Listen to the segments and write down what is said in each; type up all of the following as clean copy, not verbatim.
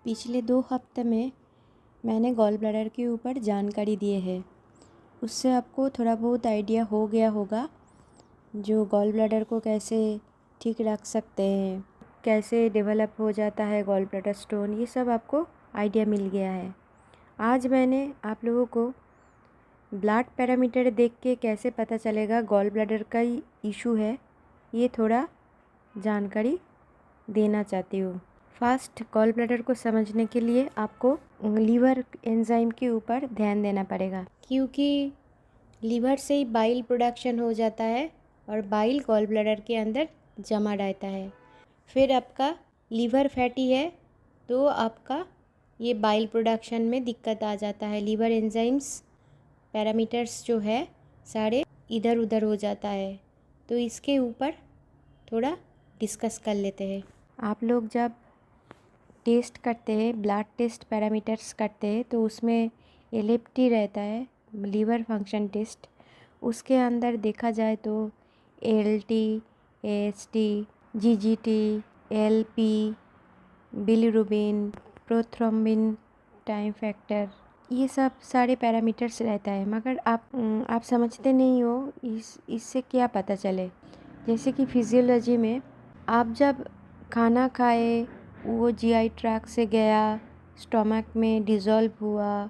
पिछले 2 हफ्ते में मैंने गॉल ब्लैडर के ऊपर जानकारी दिए है। उससे आपको थोड़ा बहुत आइडिया हो गया होगा जो गॉल ब्लैडर को कैसे ठीक रख सकते हैं, कैसे डेवलप हो जाता है गॉल ब्लैडर स्टोन, ये सब आपको आइडिया मिल गया है। आज मैंने आप लोगों को ब्लड पैरामीटर देख के कैसे पता चलेगा गॉल ब्लैडर का इशू है, ये थोड़ा जानकारी देना चाहती हूँ। फर्स्ट, गॉल ब्लैडर को समझने के लिए आपको लीवर एंजाइम के ऊपर ध्यान देना पड़ेगा, क्योंकि लीवर से ही बाइल प्रोडक्शन हो जाता है और बाइल गॉल ब्लैडर के अंदर जमा रहता है। फिर आपका लीवर फैटी है तो आपका ये बाइल प्रोडक्शन में दिक्कत आ जाता है। लीवर एंजाइम्स पैरामीटर्स जो है सारे इधर उधर हो जाता है। तो इसके ऊपर थोड़ा डिस्कस कर लेते हैं। आप लोग जब टेस्ट करते हैं, ब्लड टेस्ट पैरामीटर्स करते हैं, तो उसमें एलएफटी रहता है, लीवर फंक्शन टेस्ट। उसके अंदर देखा जाए तो LT, AST, GGT, LP, bilirubin, prothrombin, time factor, ये सब सारे पैरामीटर्स रहता है। मगर आप समझते नहीं हो इससे क्या पता चले। जैसे कि फिजियोलॉजी में आप जब खाना खाए, वो जीआई ट्रैक्ट से गया, स्टमक में डिज़ोल्व हुआ,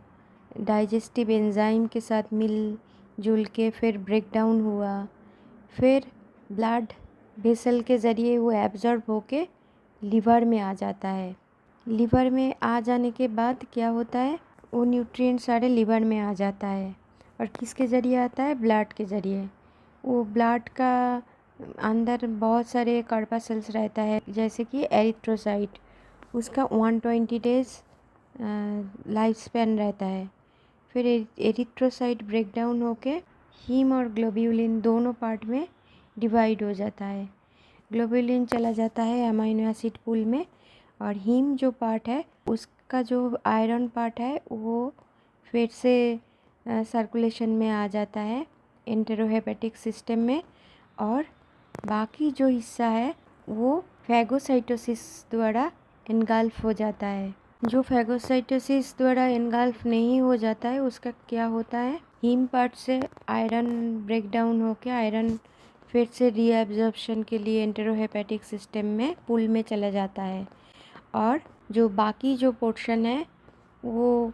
डाइजेस्टिव एंजाइम के साथ मिल जुल के फिर ब्रेक डाउन हुआ, फिर ब्लड वेसल के ज़रिए वो एब्जॉर्ब होके लीवर में आ जाता है। लीवर में आ जाने के बाद क्या होता है, वो न्यूट्रिएंट सारे लीवर में आ जाता है। और किसके ज़रिए आता है? ब्लड के ज़रिए। वो ब्लड का अंदर बहुत सारे कार्पासेल्स रहता है, जैसे कि एरिथ्रोसाइट, उसका 120 डेज लाइफ स्पैन रहता है। फिर एरिथ्रोसाइट ब्रेक डाउन होके हीम और ग्लोब्यूलिन दोनों पार्ट में डिवाइड हो जाता है। ग्लोब्यूलिन चला जाता है अमीनो एसिड पूल में, और हीम जो पार्ट है उसका जो आयरन पार्ट है वो फिर से सर्कुलेशन में आ जाता है एंटेरोहेपेटिक सिस्टम में, और बाकी जो हिस्सा है वो फैगोसाइटोसिस द्वारा एनगल्फ हो जाता है। जो फैगोसाइटोसिस द्वारा एनगल्फ नहीं हो जाता है उसका क्या होता है, हीम पार्ट से आयरन ब्रेक डाउन होकर आयरन फिर से रीअब्जॉर्प्शन के लिए एंटेरोहेपेटिक सिस्टम में पूल में चला जाता है। और जो बाकी जो पोर्शन है वो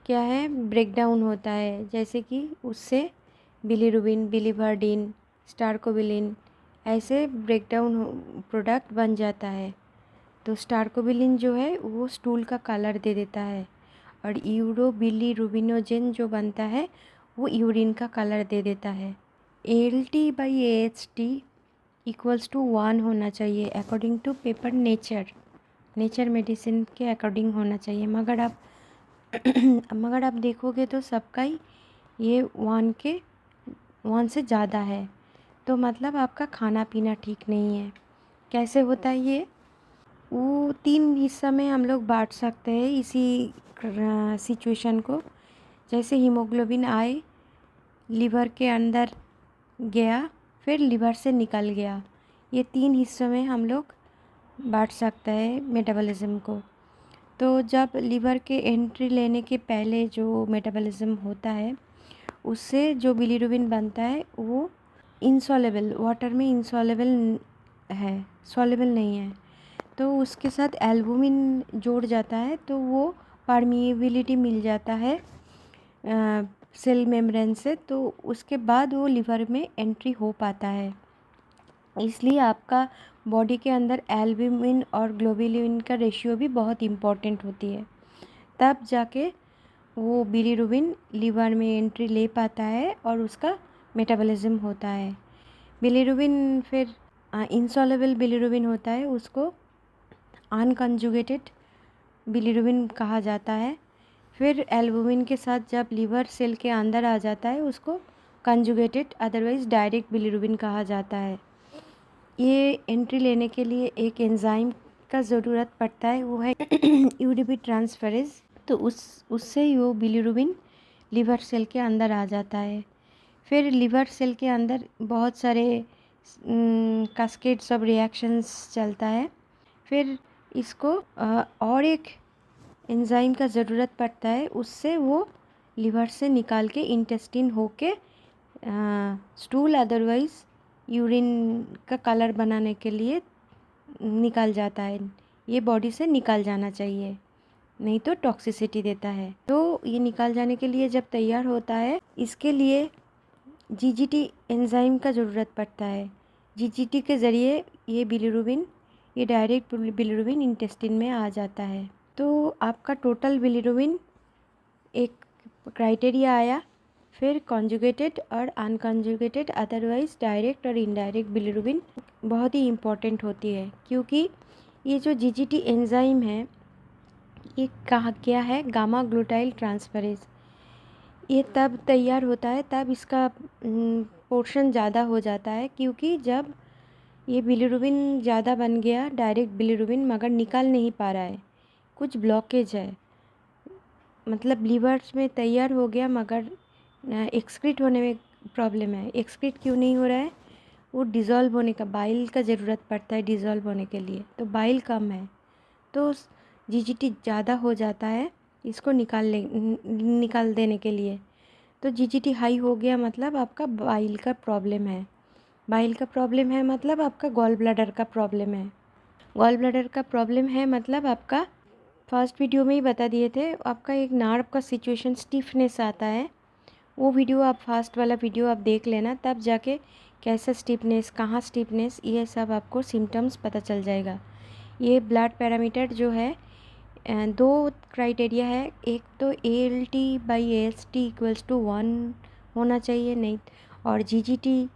क्या है, ब्रेक डाउन होता है, जैसे कि उससे बिलीरुबिन, बिलीवर्डिन, स्टारकोबिलिन ऐसे ब्रेक डाउन प्रोडक्ट बन जाता है। तो स्टारकोबिलिन जो है वो स्टूल का कलर दे देता है, और यूरोबिलीरुबिनोजेन जो बनता है वो यूरिन का कलर दे देता है। ALT/AHT इक्वल्स टू 1 होना चाहिए according to paper nature medicine के अकॉर्डिंग होना चाहिए। मगर आप देखोगे तो सबका ही ये 1 से ज़्यादा है। तो मतलब आपका खाना पीना ठीक नहीं है। कैसे होता है ये? वो 3 हिस्सा में हम लोग बांट सकते हैं इसी सिचुएशन को। जैसे हीमोग्लोबिन आए, लीवर के अंदर गया, फिर लीवर से निकल गया, ये 3 हिस्सों में हम लोग बांट सकते हैं मेटाबॉलिज्म को। तो जब लीवर के एंट्री लेने के पहले जो मेटाबॉलिज्म होता है उससे जो बिलीरुबिन बनता है वो इनसॉल्युबल, वाटर में इनसॉल्युबल है, सॉल्युबल नहीं है। तो उसके साथ एल्बुमिन जोड़ जाता है, तो वो परमिएबिलिटी मिल जाता है सेल मेम्ब्रेन से, तो उसके बाद वो लीवर में एंट्री हो पाता है। इसलिए आपका बॉडी के अंदर एल्बुमिन और ग्लोबुलिन का रेशियो भी बहुत इम्पॉर्टेंट होती है। तब जाके वो बिलीरुबिन लीवर में एंट्री ले पाता है और उसका मेटाबॉलिज्म होता है। बिलीरुबिन फिर इनसॉल्युबल बिलीरुबिन होता है, उसको अनकंजुगेटेड बिलीरुबिन कहा जाता है। फिर एल्बुमिन के साथ जब लीवर सेल के अंदर आ जाता है उसको कंजुगेटेड अदरवाइज डायरेक्ट बिलीरुबिन कहा जाता है। ये एंट्री लेने के लिए एक एंजाइम का ज़रूरत पड़ता है, वो है यूडीपी ट्रांसफरेज। तो उससे ही वो बिलीरुबिन लीवर सेल के अंदर आ जाता है। फिर लीवर सेल के अंदर बहुत सारे कास्केड्स ऑफ रिएक्शंस चलता है। फिर इसको और एक एंजाइम का ज़रूरत पड़ता है, उससे वो लिवर से निकाल के इंटेस्टिन होके स्टूल अदरवाइज़ यूरिन का कलर बनाने के लिए निकल जाता है। ये बॉडी से निकल जाना चाहिए, नहीं तो टॉक्सिसिटी देता है। तो ये निकाल जाने के लिए जब तैयार होता है, इसके लिए जीजीटी एंजाइम का ज़रूरत पड़ता है। जीजीटी के ज़रिए ये डायरेक्ट बिलिरुबिन इंटेस्टिन में आ जाता है। तो आपका टोटल बिलिरुबिन एक क्राइटेरिया आया, फिर कॉन्जुगेटेड और अनकॉन्जुगेटेड अदरवाइज़ डायरेक्ट और इनडायरेक्ट बिलिरुबिन बहुत ही इम्पॉर्टेंट होती है, क्योंकि ये जो जीजीटी एंजाइम है ये कहा क्या है, गामा ग्लूटाइल ट्रांसफरेज। ये तब तैयार होता है, तब इसका पोर्शन ज़्यादा हो जाता है, क्योंकि जब ये बिलिरुबिन ज़्यादा बन गया, डायरेक्ट बिलिरुबिन, मगर निकल नहीं पा रहा है, कुछ ब्लॉकेज है, मतलब लीवर में तैयार हो गया मगर एक्सक्रीट होने में प्रॉब्लम है। एक्सक्रीट क्यों नहीं हो रहा है? वो डिज़ोल्व होने का, बाइल का ज़रूरत पड़ता है डिज़ोल्व होने के लिए, तो बाइल कम है, तो जीजीटी ज़्यादा हो जाता है इसको निकाल देने के लिए। तो जीजीटी हाई हो गया मतलब आपका बाइल का प्रॉब्लम है। बाइल का प्रॉब्लम है मतलब आपका गॉल ब्लैडर का प्रॉब्लम है। गॉल ब्लैडर का प्रॉब्लम है मतलब आपका, फर्स्ट वीडियो में ही बता दिए थे, आपका एक नार्व का सिचुएशन स्टिफनेस आता है। वो वीडियो आप फर्स्ट वाला वीडियो आप देख लेना, तब जाके कैसा स्टिफनेस, कहाँ स्टिफनेस, ये सब आपको सिम्टम्स पता चल जाएगा। ये ब्लड पैरामीटर जो है, दो क्राइटेरिया है, एक तो ALT/AST = 1 होना चाहिए, नहीं, और GGT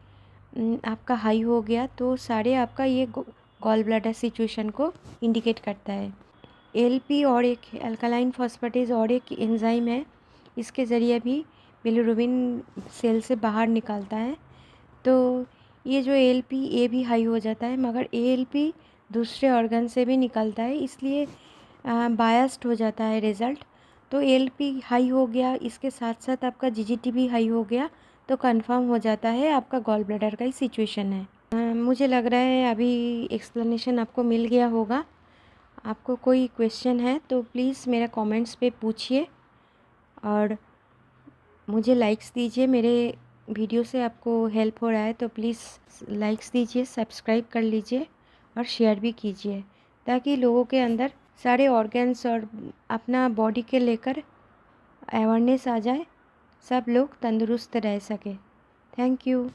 आपका हाई हो गया तो सारे आपका ये गॉल ब्लैडर सिचुएशन को इंडिकेट करता है। ALP और एक अल्कलाइन फॉस्फेटेज और एक एंजाइम है, इसके ज़रिए भी बिलिरुबिन सेल से बाहर निकालता है। तो ये जो ALP ये भी हाई हो जाता है, मगर ALP दूसरे ऑर्गन से भी निकलता है, इसलिए बायस्ड हो जाता है रिज़ल्ट। तो ALP हाई हो गया, इसके साथ साथ आपका GGT भी हाई हो गया, तो कंफर्म हो जाता है आपका गॉल ब्लैडर का ही सिचुएशन है। मुझे लग रहा है अभी एक्सप्लेनेशन आपको मिल गया होगा। आपको कोई क्वेश्चन है तो प्लीज़ मेरा कमेंट्स पे पूछिए, और मुझे लाइक्स दीजिए। मेरे वीडियो से आपको हेल्प हो रहा है तो प्लीज़ लाइक्स दीजिए, सब्सक्राइब कर लीजिए और शेयर भी कीजिए, ताकि लोगों के अंदर सारे ऑर्गन्स और अपना बॉडी के लेकर अवेयरनेस आ जाए, सब लोग तंदुरुस्त रह सके। Thank you.